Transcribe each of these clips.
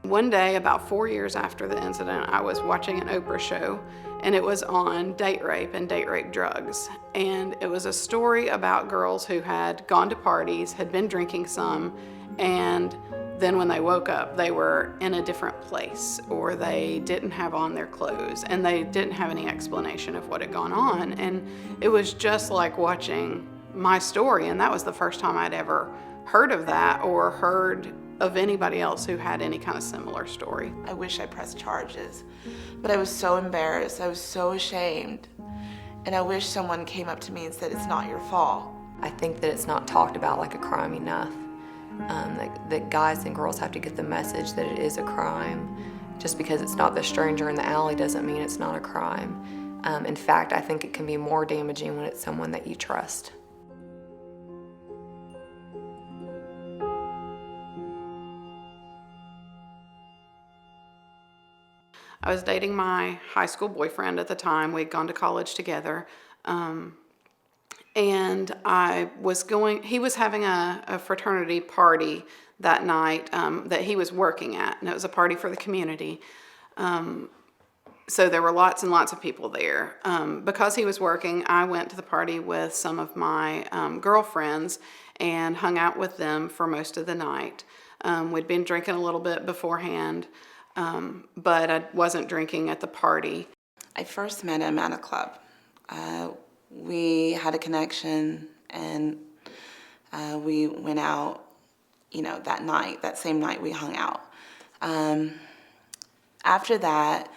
One day, about 4 years after the incident, I was watching an Oprah show, and it was on date rape and date rape drugs. And it was a story about girls who had gone to parties, had been drinking some, and then when they woke up, they were in a different place, or they didn't have on their clothes, and they didn't have any explanation of what had gone on. And it was just like watching my story, and that was the first time I'd ever heard of that or heard of anybody else who had any kind of similar story. I wish I pressed charges, but I was so embarrassed. I was so ashamed. And I wish someone came up to me and said, it's not your fault. I think that it's not talked about like a crime enough. That guys and girls have to get the message that it is a crime. Just because it's not the stranger in the alley doesn't mean it's not a crime. In fact, I think it can be more damaging when it's someone that you trust. I was dating my high school boyfriend at the time. We'd gone to college together. And he was having a fraternity party that night that he was working at, and it was a party for the community. So there were lots and lots of people there. Because he was working, I went to the party with some of my girlfriends and hung out with them for most of the night. We'd been drinking a little bit beforehand, but I wasn't drinking at the party. I first met him at a club. We had a connection, and we went out, that same night we hung out. After that,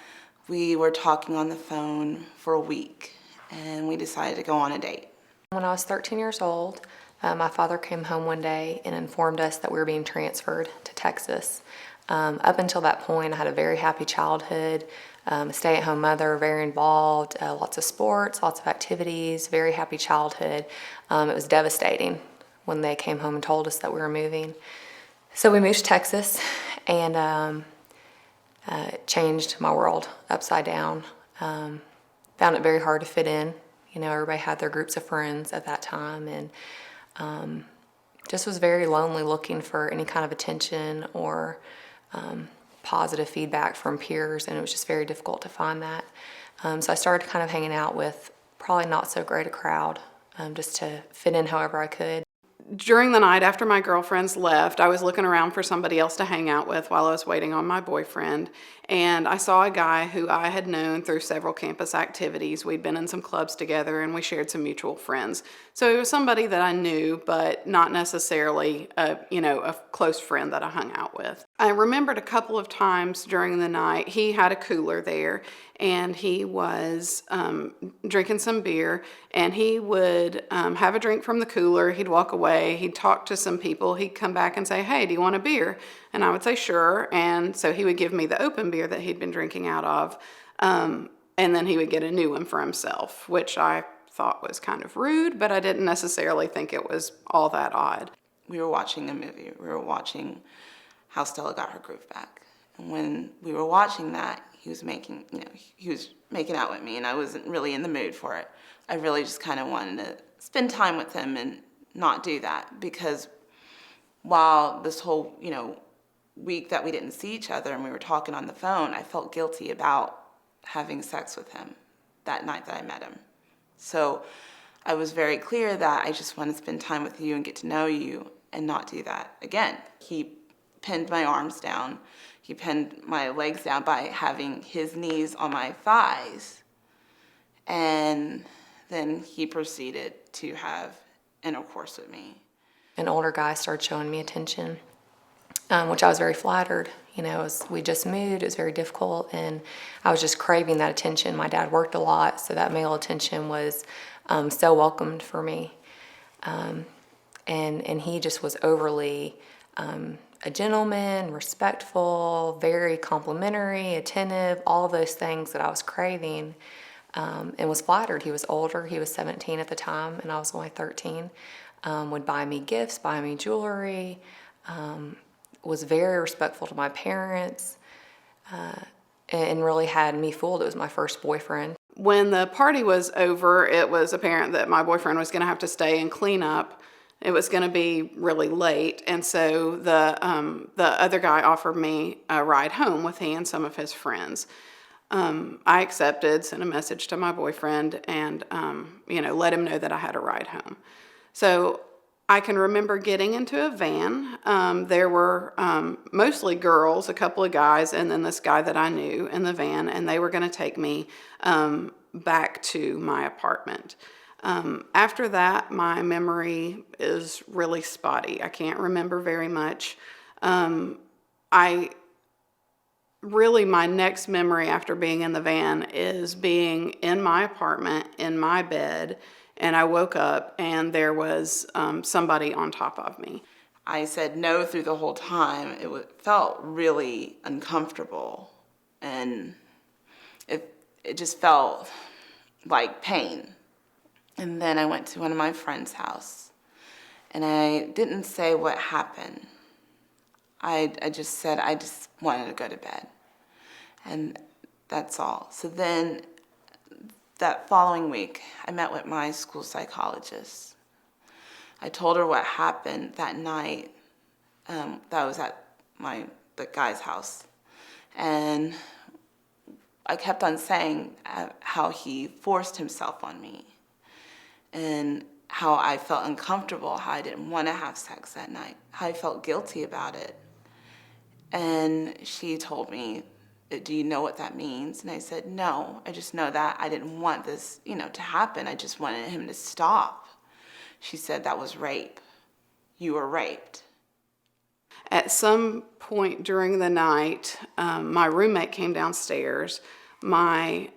we were talking on the phone for a week, and we decided to go on a date. When I was 13 years old, my father came home one day and informed us that we were being transferred to Texas. Up until that point, I had a very happy childhood, a stay-at-home mother, very involved, lots of sports, lots of activities, very happy childhood. It was devastating when they came home and told us that we were moving. So we moved to Texas, and it changed my world upside down. Found it very hard to fit in. Everybody had their groups of friends at that time, and just was very lonely, looking for any kind of attention or positive feedback from peers, and it was just very difficult to find that. So I started kind of hanging out with probably not so great a crowd, just to fit in however I could. During the night after my girlfriends left, I was looking around for somebody else to hang out with while I was waiting on my boyfriend, and I saw a guy who I had known through several campus activities. We'd been in some clubs together, and we shared some mutual friends. So it was somebody that I knew, but not necessarily a close friend that I hung out with. I remembered a couple of times during the night, he had a cooler there, and he was drinking some beer, and he would have a drink from the cooler. He'd walk away, he'd talk to some people, he'd come back and say, "Hey, do you want a beer?" And I would say, "Sure." And so he would give me the open beer that he'd been drinking out of, and then he would get a new one for himself, which I thought was kind of rude, but I didn't necessarily think it was all that odd. We were watching a movie. We were watching How Stella Got Her Groove Back. And when we were watching that, he was making out with me, and I wasn't really in the mood for it. I really just kind of wanted to spend time with him and not do that, because while this whole, week that we didn't see each other and we were talking on the phone, I felt guilty about having sex with him that night that I met him. So I was very clear that I just want to spend time with you and get to know you and not do that again. He pinned my arms down. He pinned my legs down by having his knees on my thighs. And then he proceeded to have intercourse with me. An older guy started showing me attention, which I was very flattered. We just moved, it was very difficult, and I was just craving that attention. My dad worked a lot, so that male attention was so welcomed for me. And he just was overly a gentleman, respectful, very complimentary, attentive, all those things that I was craving, and was flattered. He was older, he was 17 at the time, and I was only 13. Would buy me gifts, buy me jewelry, was very respectful to my parents, and really had me fooled. It was my first boyfriend. When the party was over, it was apparent that my boyfriend was going to have to stay and clean up it was going to be really late, and so the other guy offered me a ride home with he and some of his friends. I accepted, sent a message to my boyfriend, and let him know that I had a ride home. So I can remember getting into a van. There were mostly girls, a couple of guys, and then this guy that I knew in the van, and they were going to take me back to my apartment. After that, my memory is really spotty. I can't remember very much. My next memory after being in the van is being in my apartment, in my bed, and I woke up and there was somebody on top of me. I said no through the whole time. Felt really uncomfortable, and it just felt like pain. And then I went to one of my friend's house, and I didn't say what happened. I just said I just wanted to go to bed, and that's all. So then that following week, I met with my school psychologist. I told her what happened that night that I was at the guy's house, and I kept on saying how he forced himself on me, and how I felt uncomfortable, how I didn't want to have sex that night, how I felt guilty about it. And she told me, do you know what that means? And I said, no, I just know that I didn't want this, to happen. I just wanted him to stop. She said, that was rape. You were raped. At some point during the night, my roommate came downstairs. My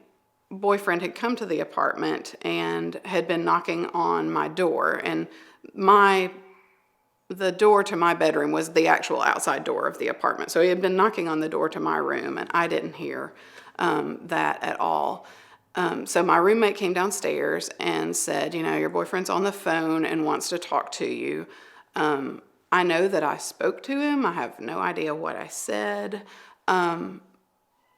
boyfriend had come to the apartment and had been knocking on my door, and the door to my bedroom was the actual outside door of the apartment. So he had been knocking on the door to my room, and I didn't hear that at all. So my roommate came downstairs and said, your boyfriend's on the phone and wants to talk to you. I know that I spoke to him. I have no idea what I said.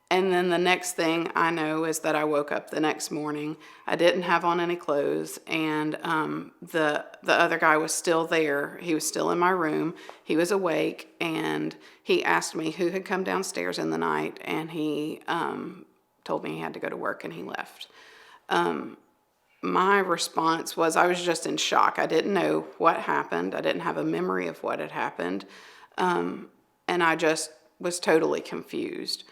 And then the next thing I know is that I woke up the next morning. I didn't have on any clothes, and the other guy was still there. He was still in my room. He was awake, and he asked me who had come downstairs in the night, and he told me he had to go to work, and he left. My response was I was just in shock. I didn't know what happened. I didn't have a memory of what had happened, and I just was totally confused.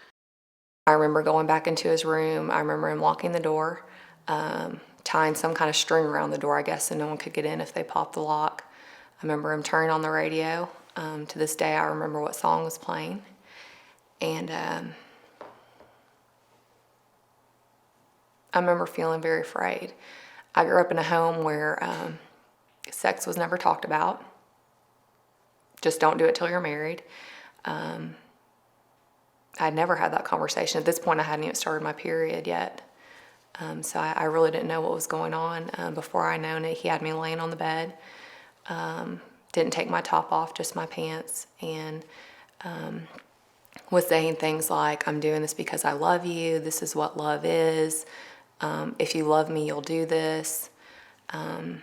I remember going back into his room. I remember him locking the door, tying some kind of string around the door, I guess, so no one could get in if they popped the lock. I remember him turning on the radio. To this day, I remember what song was playing. And I remember feeling very afraid. I grew up in a home where sex was never talked about. Just don't do it till you're married. I'd never had that conversation. At this point, I hadn't even started my period yet. So I really didn't know what was going on. Before I known it, he had me laying on the bed. Didn't take my top off, just my pants. And was saying things like, I'm doing this because I love you. This is what love is. If you love me, you'll do this. And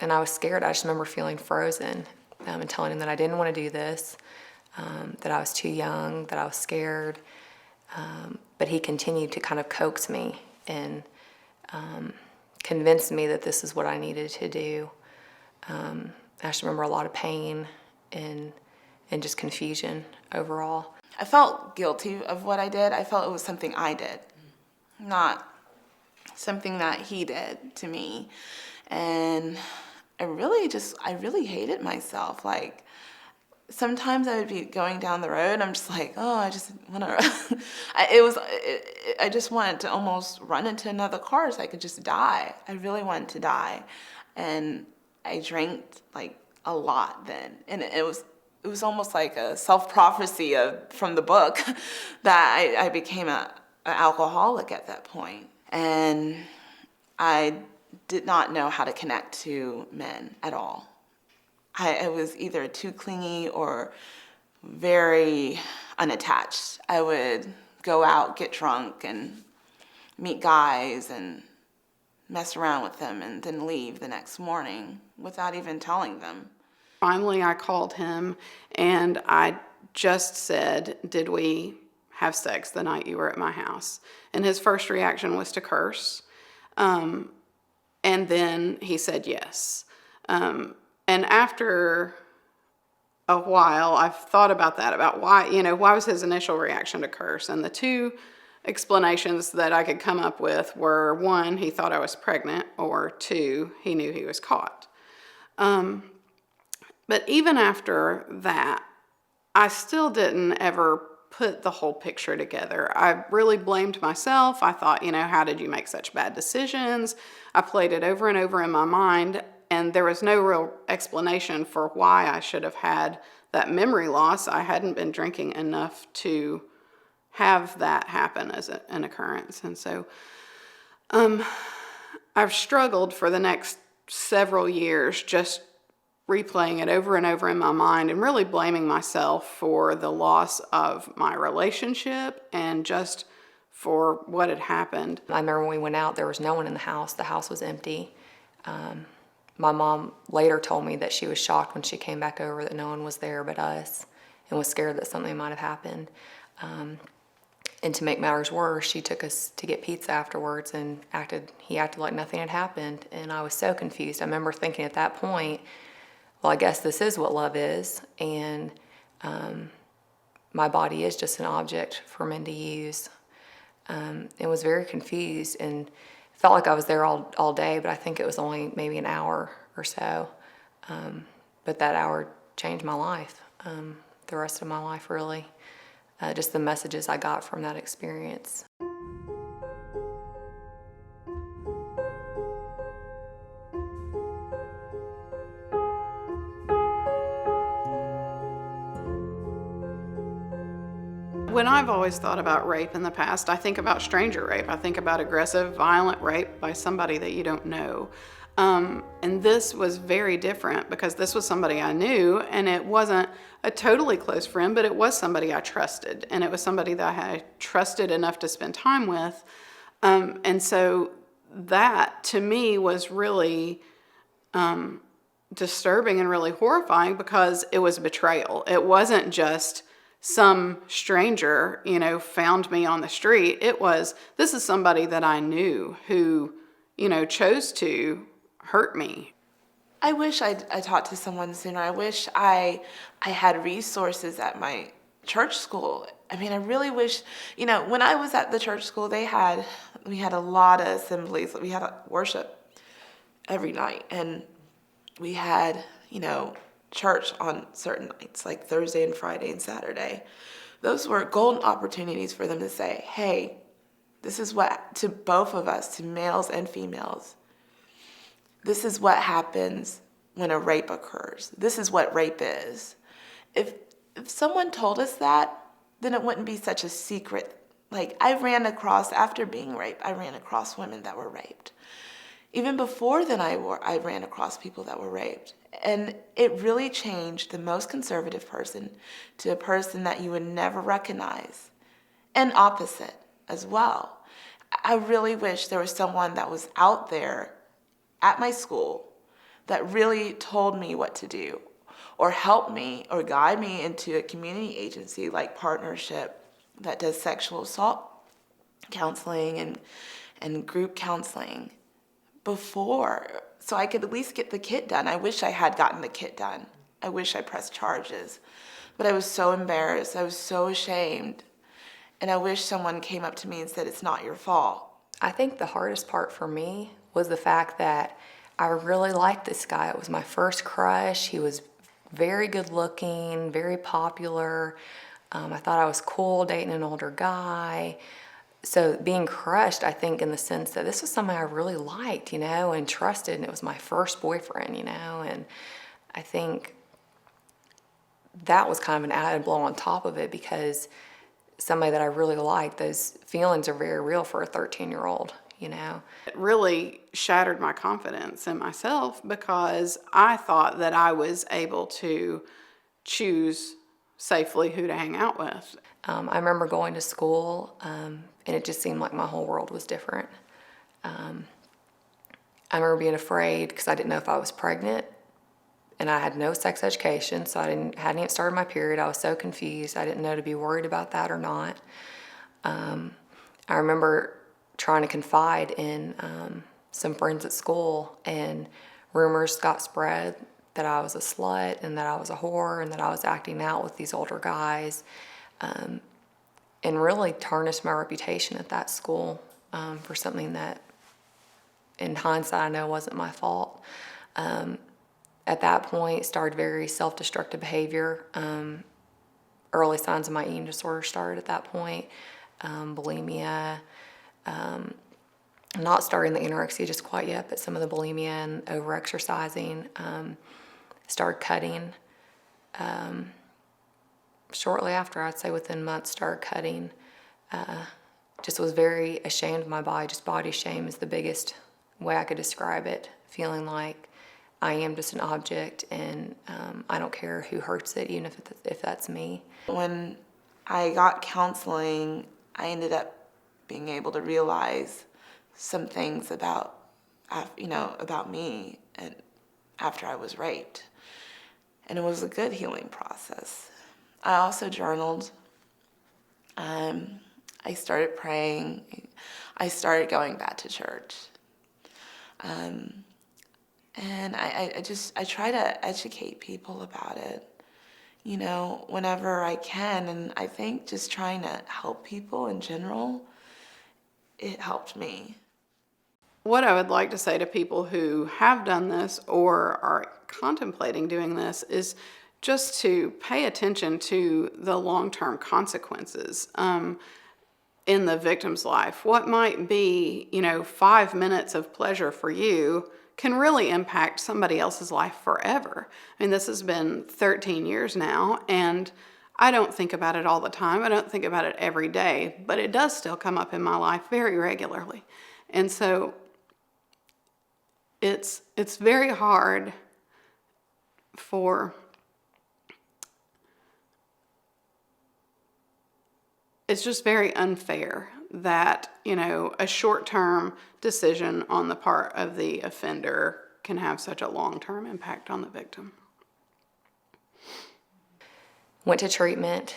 I was scared. I just remember feeling frozen and telling him that I didn't want to do this. That I was too young, that I was scared. But he continued to kind of coax me and convince me that this is what I needed to do. I just remember a lot of pain and just confusion overall. I felt guilty of what I did. I felt it was something I did, not something that he did to me. And I really hated myself. Like, sometimes I would be going down the road and I'm just like, oh, I just want to, I just wanted to almost run into another car so I could just die. I really wanted to die. And I drank like a lot then. And it was almost like a self-prophecy from the book that I became an alcoholic at that point. And I did not know how to connect to men at all. I was either too clingy or very unattached. I would go out, get drunk, and meet guys and mess around with them and then leave the next morning without even telling them. Finally, I called him and I just said, "Did we have sex the night you were at my house?" And his first reaction was to curse. And then he said yes. And after a while, I've thought about that, about why was his initial reaction to curse? And the two explanations that I could come up with were, one, he thought I was pregnant, or two, he knew he was caught. But even after that, I still didn't ever put the whole picture together. I really blamed myself. I thought, how did you make such bad decisions? I played it over and over in my mind, and there was no real explanation for why I should have had that memory loss. I hadn't been drinking enough to have that happen as an occurrence. And so I've struggled for the next several years just replaying it over and over in my mind and really blaming myself for the loss of my relationship and just for what had happened. I remember when we went out, there was no one in the house. The house was empty. My mom later told me that she was shocked when she came back over that no one was there but us and was scared that something might have happened. And to make matters worse, she took us to get pizza afterwards and he acted like nothing had happened. And I was so confused. I remember thinking at that point, well, I guess this is what love is. And my body is just an object for men to use. And was very confused and felt like I was there all day, but I think it was only maybe an hour or so. But that hour changed my life, the rest of my life really. Just the messages I got from that experience. When I've always thought about rape in the past, I think about stranger rape. I think about aggressive, violent rape by somebody that you don't know. And this was very different because this was somebody I knew, and it wasn't a totally close friend, but it was somebody I trusted, and it was somebody that I trusted enough to spend time with. And so that, to me, was really disturbing and really horrifying because it was betrayal. It wasn't just some stranger, found me on the street. It was, this is somebody that I knew who, chose to hurt me. I wish I talked to someone sooner. I wish I had resources at my church school. I mean, I really wish, when I was at the church school, we had a lot of assemblies. We had worship every night, and we had, church on certain nights, like Thursday and Friday and Saturday. Those were golden opportunities for them to say, hey, this is what, to both of us, to males and females, this is what happens when a rape occurs. This is what rape is. If someone told us that, then it wouldn't be such a secret. Like, after being raped, I ran across women that were raped. Even before then, I ran across people that were raped. And it really changed the most conservative person to a person that you would never recognize. And opposite as well. I really wish there was someone that was out there at my school that really told me what to do, or helped me or guide me into a community agency like Partnership that does sexual assault counseling and group counseling before, so I could at least get the kit done. I wish I had gotten the kit done. I wish I pressed charges. But I was so embarrassed. I was so ashamed. And I wish someone came up to me and said, it's not your fault. I think the hardest part for me was the fact that I really liked this guy. It was my first crush. He was very good looking, very popular. I thought I was cool dating an older guy. So being crushed, I think, in the sense that this was somebody I really liked, and trusted, and it was my first boyfriend, and I think that was kind of an added blow on top of it because somebody that I really liked, those feelings are very real for a 13-year-old, It really shattered my confidence in myself because I thought that I was able to choose safely who to hang out with. I remember going to school, and it just seemed like my whole world was different. I remember being afraid because I didn't know if I was pregnant, and I had no sex education, so hadn't even started my period. I was so confused. I didn't know to be worried about that or not. I remember trying to confide in some friends at school, and rumors got spread that I was a slut and that I was a whore and that I was acting out with these older guys, and really tarnished my reputation at that school for something that, in hindsight, I know wasn't my fault. At that point, started very self-destructive behavior. Early signs of my eating disorder started at that point. Bulimia, not starting the anorexia just quite yet, but some of the bulimia and over-exercising. Started cutting. Shortly after, I'd say within months, started cutting. Just was very ashamed of my body. Just body shame is the biggest way I could describe it. Feeling like I am just an object, and I don't care who hurts it, even if that's me. When I got counseling, I ended up being able to realize some things about me and after I was raped. And it was a good healing process. I also journaled. I started praying. I started going back to church. And I try to educate people about it, whenever I can. And I think just trying to help people in general, it helped me. What I would like to say to people who have done this or are contemplating doing this is just to pay attention to the long-term consequences in the victim's life. What might be, 5 minutes of pleasure for you can really impact somebody else's life forever. I mean, this has been 13 years now, and I don't think about it all the time. I don't think about it every day, but it does still come up in my life very regularly. And so it's very hard it's just very unfair that, a short-term decision on the part of the offender can have such a long-term impact on the victim. Went to treatment,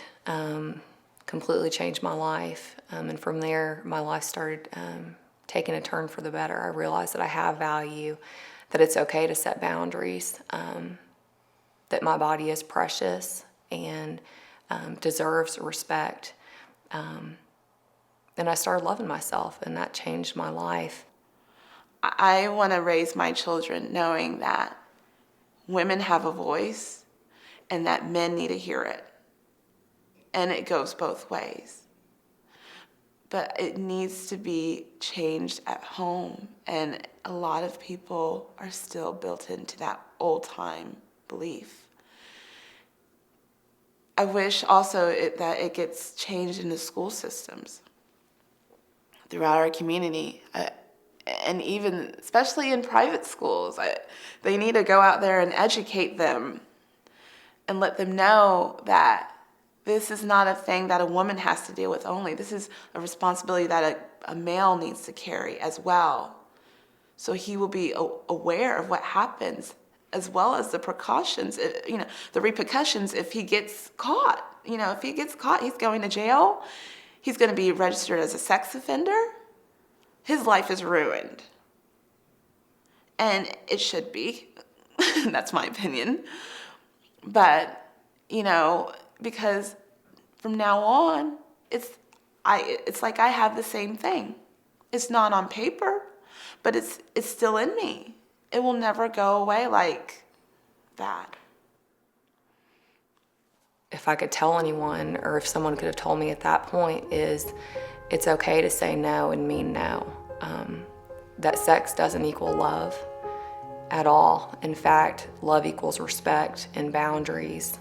completely changed my life, and from there, my life started taking a turn for the better. I realized that I have value, that it's okay to set boundaries, that my body is precious and deserves respect. And I started loving myself, and that changed my life. I want to raise my children knowing that women have a voice and that men need to hear it. And it goes both ways. But it needs to be changed at home. And a lot of people are still built into that old-time belief. I wish also that it gets changed in the school systems throughout our community. And even, especially in private schools, they need to go out there and educate them and let them know that this is not a thing that a woman has to deal with only. This is a responsibility that a male needs to carry as well. So he will be aware of what happens, as well as the precautions, the repercussions if he gets caught. If he gets caught, he's going to jail. He's going to be registered as a sex offender. His life is ruined. And it should be. That's my opinion. But, because from now on, it's like I have the same thing. It's not on paper, but it's still in me. It will never go away like that. If I could tell anyone, or if someone could have told me at that point, is it's okay to say no and mean no. That sex doesn't equal love at all. In fact, love equals respect and boundaries.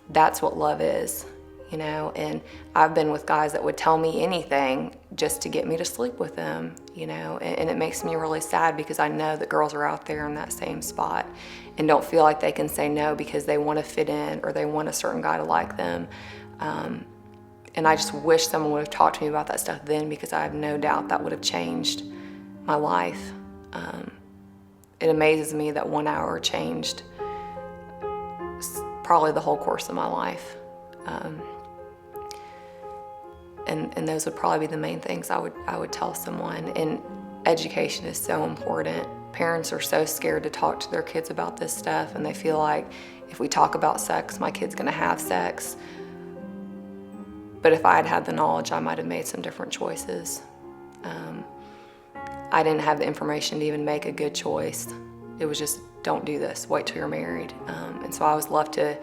That's what love is, and I've been with guys that would tell me anything just to get me to sleep with them, and it makes me really sad because I know that girls are out there in that same spot and don't feel like they can say no because they want to fit in or they want a certain guy to like them. And I just wish someone would have talked to me about that stuff then, because I have no doubt that would have changed my life. It amazes me that 1 hour changed probably the whole course of my life. And those would probably be the main things I would tell someone. And education is so important. Parents are so scared to talk to their kids about this stuff, and they feel like if we talk about sex, my kid's gonna have sex. But if I had had the knowledge, I might have made some different choices. I didn't have the information to even make a good choice. It was just, don't do this, wait till you're married. And so I was left to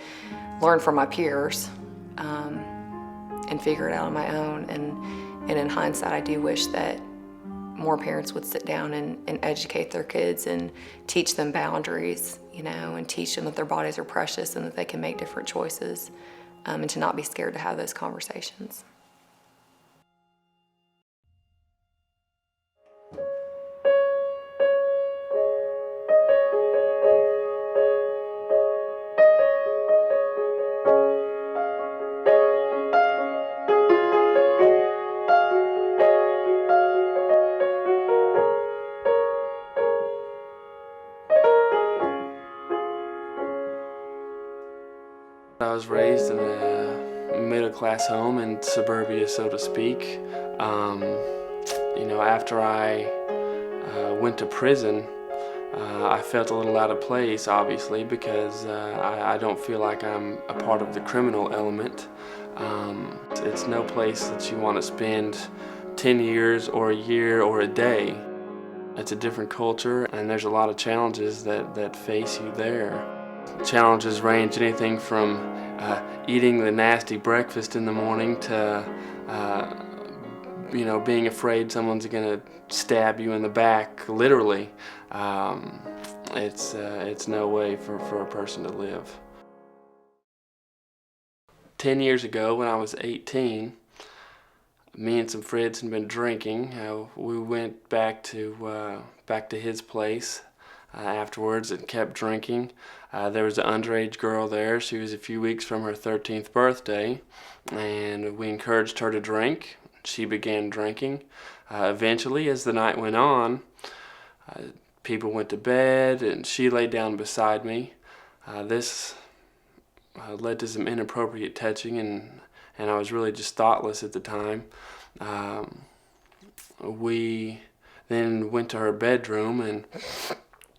learn from my peers and figure it out on my own. And in hindsight, I do wish that more parents would sit down and educate their kids and teach them boundaries, and teach them that their bodies are precious and that they can make different choices, and to not be scared to have those conversations. I was raised in a middle-class home in suburbia, so to speak. After I went to prison, I felt a little out of place, obviously, because I don't feel like I'm a part of the criminal element. It's no place that you want to spend 10 years or a year or a day. It's a different culture, and there's a lot of challenges that face you there. Challenges range anything from eating the nasty breakfast in the morning to being afraid someone's gonna stab you in the back, literally. It's no way for a person to live. 10 years ago, when I was 18, me and some friends had been drinking. We went back to his place afterwards and kept drinking. There was an underage girl there. She was a few weeks from her 13th birthday, and we encouraged her to drink. She began drinking. Eventually, as the night went on, people went to bed, and she lay down beside me. This led to some inappropriate touching, and I was really just thoughtless at the time. We then went to her bedroom, and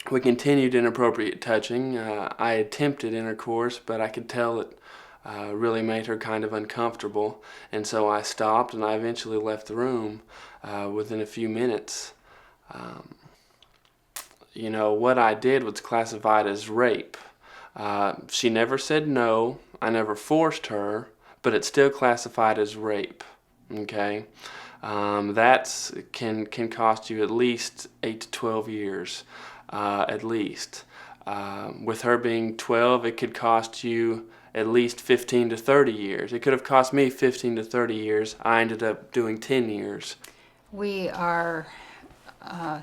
we continued inappropriate touching. I attempted intercourse, but I could tell it really made her kind of uncomfortable, and so I stopped, and I eventually left the room within a few minutes. What I did was classified as rape. She never said no. I never forced her, but it's still classified as rape. Okay, that can cost you at least 8 to 12 years. At least. With her being 12, it could cost you at least 15 to 30 years. It could have cost me 15 to 30 years. I ended up doing 10 years. We are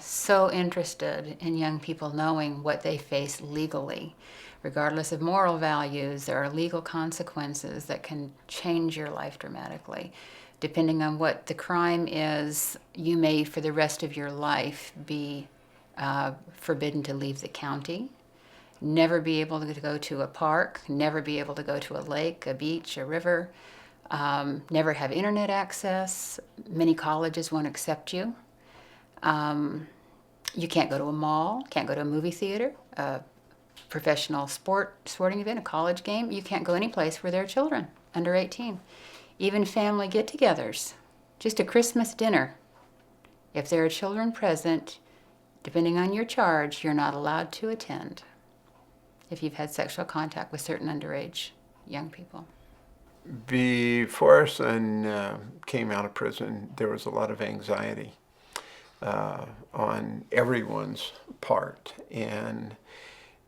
so interested in young people knowing what they face legally. Regardless of moral values, there are legal consequences that can change your life dramatically. Depending on what the crime is, you may, for the rest of your life, be forbidden to leave the county, never be able to go to a park, never be able to go to a lake, a beach, a river, never have internet access. Many colleges won't accept you. You can't go to a mall, can't go to a movie theater, a professional sporting event, a college game. You can't go any place where there are children under 18. Even family get-togethers, just a Christmas dinner. If there are children present, depending on your charge, you're not allowed to attend if you've had sexual contact with certain underage young people. Before our son came out of prison, there was a lot of anxiety on everyone's part, and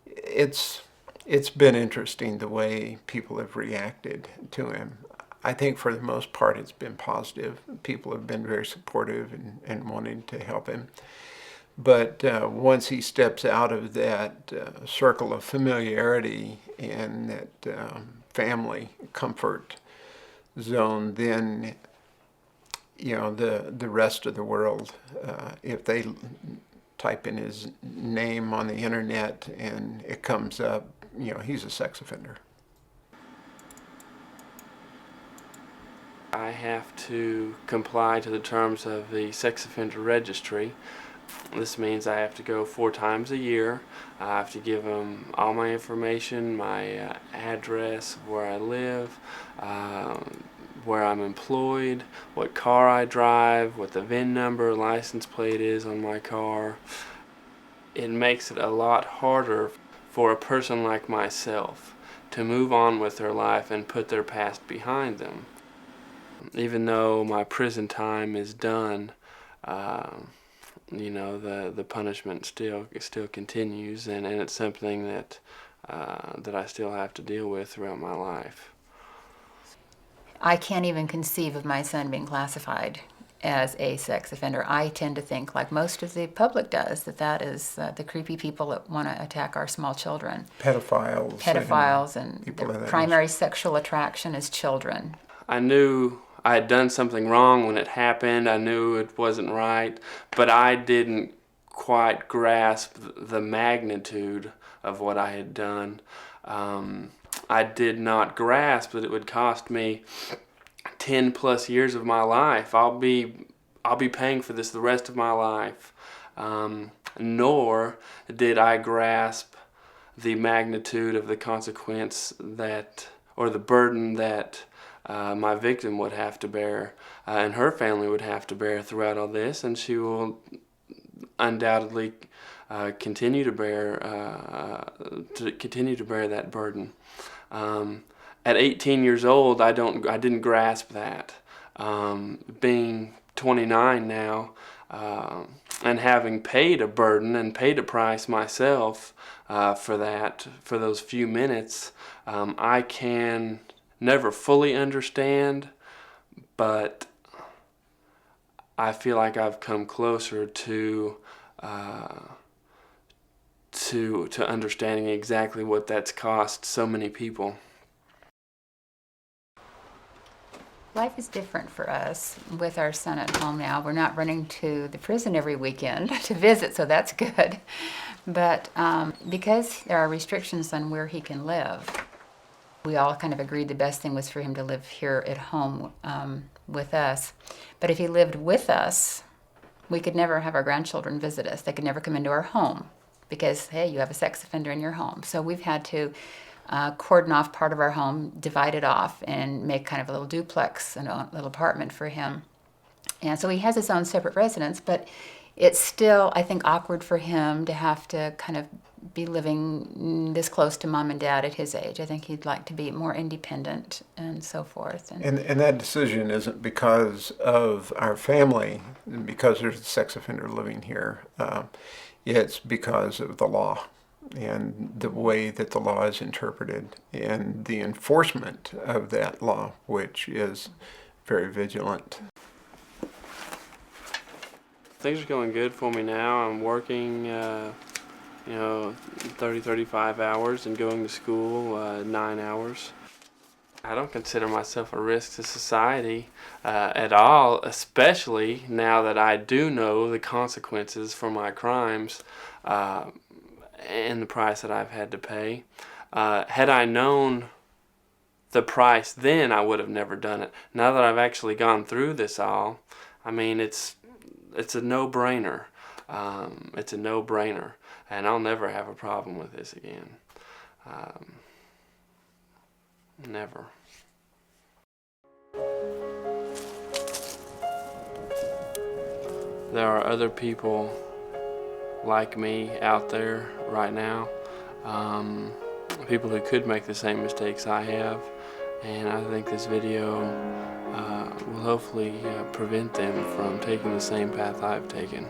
it's been interesting the way people have reacted to him. I think for the most part it's been positive. People have been very supportive and wanting to help him. But once he steps out of that circle of familiarity and that family comfort zone, then the rest of the world, if they type in his name on the internet and it comes up, he's a sex offender. I have to comply to the terms of the sex offender registry. This means I have to go 4 times a year. I have to give them all my information, my address, where I live, where I'm employed, what car I drive, what the VIN number, license plate is on my car. It makes it a lot harder for a person like myself to move on with their life and put their past behind them. Even though my prison time is done, the punishment still continues, and it's something that I still have to deal with throughout my life. I can't even conceive of my son being classified as a sex offender. I tend to think, like most of the public does, that is the creepy people that want to attack our small children. Pedophiles And people their primary sexual attraction is children. I knew I had done something wrong when it happened. I knew it wasn't right, but I didn't quite grasp the magnitude of what I had done. I did not grasp that it would cost me 10 plus years of my life. I'll be paying for this the rest of my life. Nor did I grasp the magnitude of the consequence or the burden that my victim would have to bear, and her family would have to bear throughout all this, and she will undoubtedly continue to bear that burden. At 18 years old, I didn't grasp that. Being 29 now, and having paid a burden and paid a price myself for those few minutes, I can never fully understand, but I feel like I've come closer to understanding exactly what that's cost so many people. Life is different for us with our son at home now. We're not running to the prison every weekend to visit, so that's good. But because there are restrictions on where he can live, we all kind of agreed the best thing was for him to live here at home with us. But if he lived with us, we could never have our grandchildren visit us. They could never come into our home because, hey, you have a sex offender in your home. So we've had to cordon off part of our home, divide it off, and make kind of a little duplex, a little apartment for him. And so he has his own separate residence, but it's still, I think, awkward for him to have to kind of be living this close to mom and dad at his age. I think he'd like to be more independent and so forth. And that decision isn't because of our family, because there's a sex offender living here. It's because of the law and the way that the law is interpreted and the enforcement of that law, which is very vigilant. Things are going good for me now. I'm working 30, 35 hours and going to school 9 hours. I don't consider myself a risk to society at all, especially now that I do know the consequences for my crimes and the price that I've had to pay. Had I known the price then, I would have never done it. Now that I've actually gone through this all, I mean, it's a no-brainer. It's a no-brainer, and I'll never have a problem with this again. Never. There are other people like me out there right now, people who could make the same mistakes I have, and I think this video will hopefully prevent them from taking the same path I've taken.